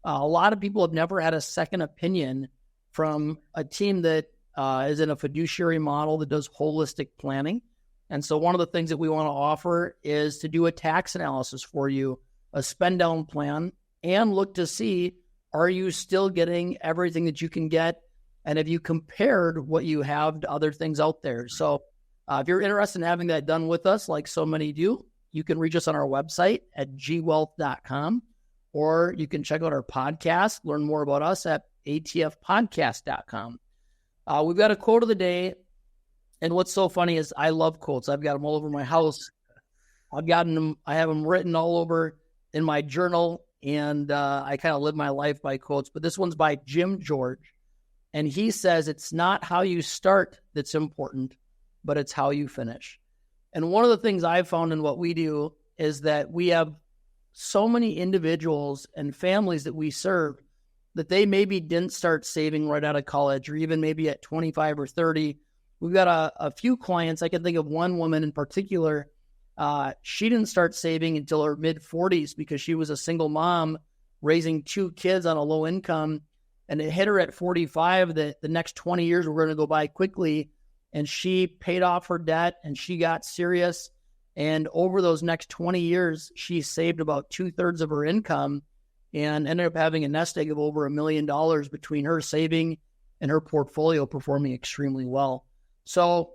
A lot of people have never had a second opinion from a team that is in a fiduciary model that does holistic planning. And so one of the things that we want to offer is to do a tax analysis for you, a spend down plan, and look to see, are you still getting everything that you can get? And have you compared what you have to other things out there? So if you're interested in having that done with us, like so many do, you can reach us on our website at gwealth.com, or you can check out our podcast, learn more about us at atfpodcast.com. We've got a quote of the day. And what's so funny is I love quotes. I've got them all over my house. I have them written all over in my journal, and I kind of live my life by quotes. But this one's by Jim George, and he says, it's not how you start that's important, but it's how you finish. And one of the things I've found in what we do is that we have so many individuals and families that we serve that they maybe didn't start saving right out of college, or even maybe at 25 or 30. We've got a few clients. I can think of one woman in particular. She didn't start saving until her mid-40s because she was a single mom raising 2 kids on a low income. And it hit her at 45 that the next 20 years were going to go by quickly. And she paid off her debt and she got serious. And over those next 20 years, she saved about 2/3 of her income and ended up having a nest egg of over $1 million between her saving and her portfolio performing extremely well. So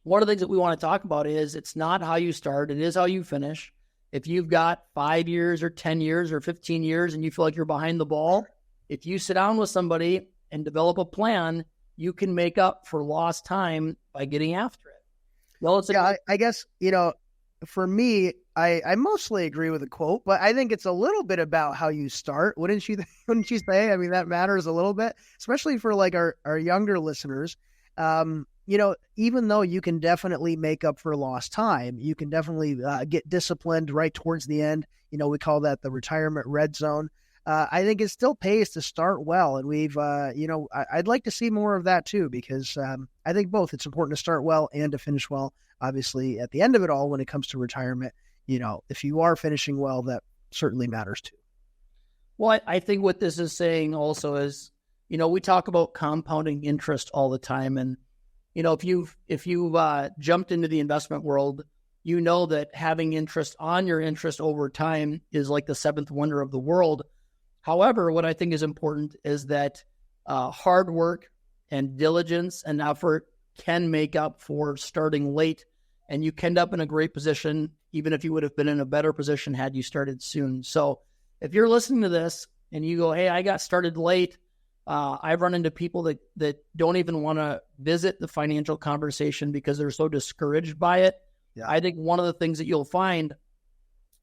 one of the things that we want to talk about is it's not how you start, it is how you finish. If you've got 5 years or 10 years or 15 years and you feel like you're behind the ball, if you sit down with somebody and develop a plan, you can make up for lost time by getting after it. Well, I guess, for me, I mostly agree with the quote, but I think it's a little bit about how you start. Wouldn't you say? I mean, that matters a little bit, especially for like our younger listeners. Even though you can definitely make up for lost time, you can definitely get disciplined right towards the end. We call that the retirement red zone. I think it still pays to start well. And we've, I'd like to see more of that too, because I think both, it's important to start well and to finish well. Obviously, at the end of it all, when it comes to retirement, if you are finishing well, that certainly matters too. Well, I think what this is saying also is, we talk about compounding interest all the time. And, if you've jumped into the investment world, you know that having interest on your interest over time is like the seventh wonder of the world. However, what I think is important is that hard work and diligence and effort can make up for starting late, and you can end up in a great position, even if you would have been in a better position had you started soon. So if you're listening to this and you go, hey, I got started late, I've run into people that don't even want to visit the financial conversation because they're so discouraged by it. Yeah. I think one of the things that you'll find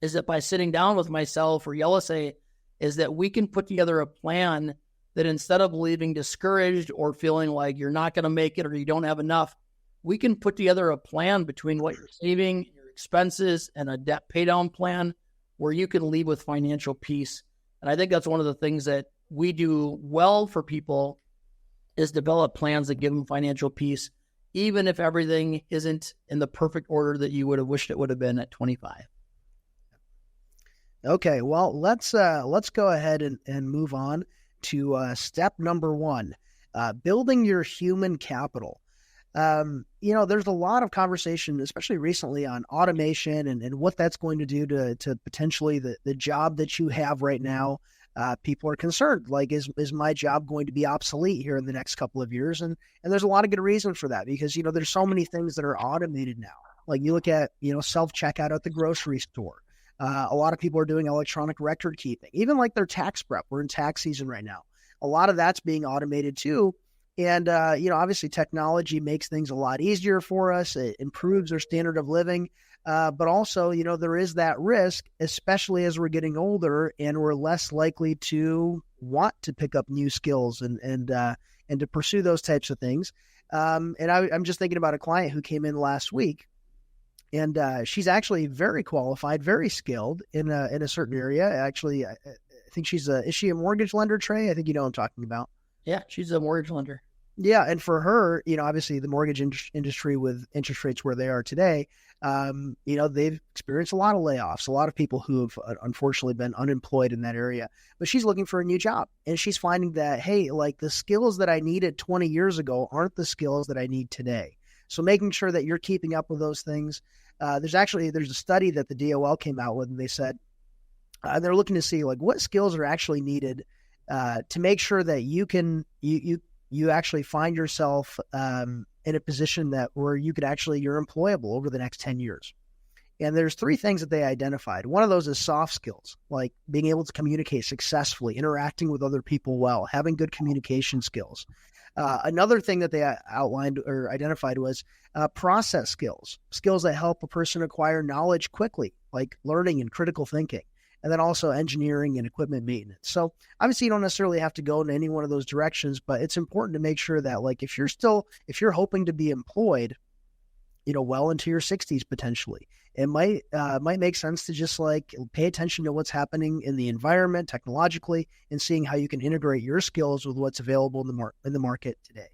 is that by sitting down with myself or Yelisey, is that we can put together a plan that instead of leaving discouraged or feeling like you're not going to make it or you don't have enough, we can put together a plan between what you're saving, your expenses, and a debt pay down plan where you can leave with financial peace. And I think that's one of the things that we do well for people is develop plans that give them financial peace, even if everything isn't in the perfect order that you would have wished it would have been at 25. Okay, well, let's go ahead and move on to step number 1, building your human capital. There's a lot of conversation, especially recently, on automation and what that's going to do to potentially the job that you have right now. People are concerned, like, is my job going to be obsolete here in the next couple of years? And there's a lot of good reason for that, because, there's so many things that are automated now. Like you look at, self-checkout at the grocery store. A lot of people are doing electronic record keeping, even like their tax prep. We're in tax season right now. A lot of that's being automated too. And, obviously technology makes things a lot easier for us. It improves our standard of living. But also, there is that risk, especially as we're getting older and we're less likely to want to pick up new skills and to pursue those types of things. And I'm just thinking about a client who came in last week, and she's actually very qualified, very skilled in a certain area. Actually, I think is she a mortgage lender, Trey? I think you know what I'm talking about. Yeah, she's a mortgage lender. Yeah, and for her, obviously the mortgage industry with interest rates where they are today, they've experienced a lot of layoffs, a lot of people who have unfortunately been unemployed in that area. But she's looking for a new job, and she's finding that, hey, like the skills that I needed 20 years ago aren't the skills that I need today. So making sure that you're keeping up with those things. There's a study that the DOL came out with, and they said they're looking to see like what skills are actually needed to make sure that you actually find yourself in a position where you're employable over the next 10 years. And there's 3 things that they identified. One of those is soft skills, like being able to communicate successfully, interacting with other people well, having good communication skills. Another thing that they outlined or identified was process skills that help a person acquire knowledge quickly, like learning and critical thinking. And then also engineering and equipment maintenance. So obviously you don't necessarily have to go in any one of those directions, but it's important to make sure that like if you're hoping to be employed, well into your 60s potentially, it might make sense to just like pay attention to what's happening in the environment technologically and seeing how you can integrate your skills with what's available in the market today.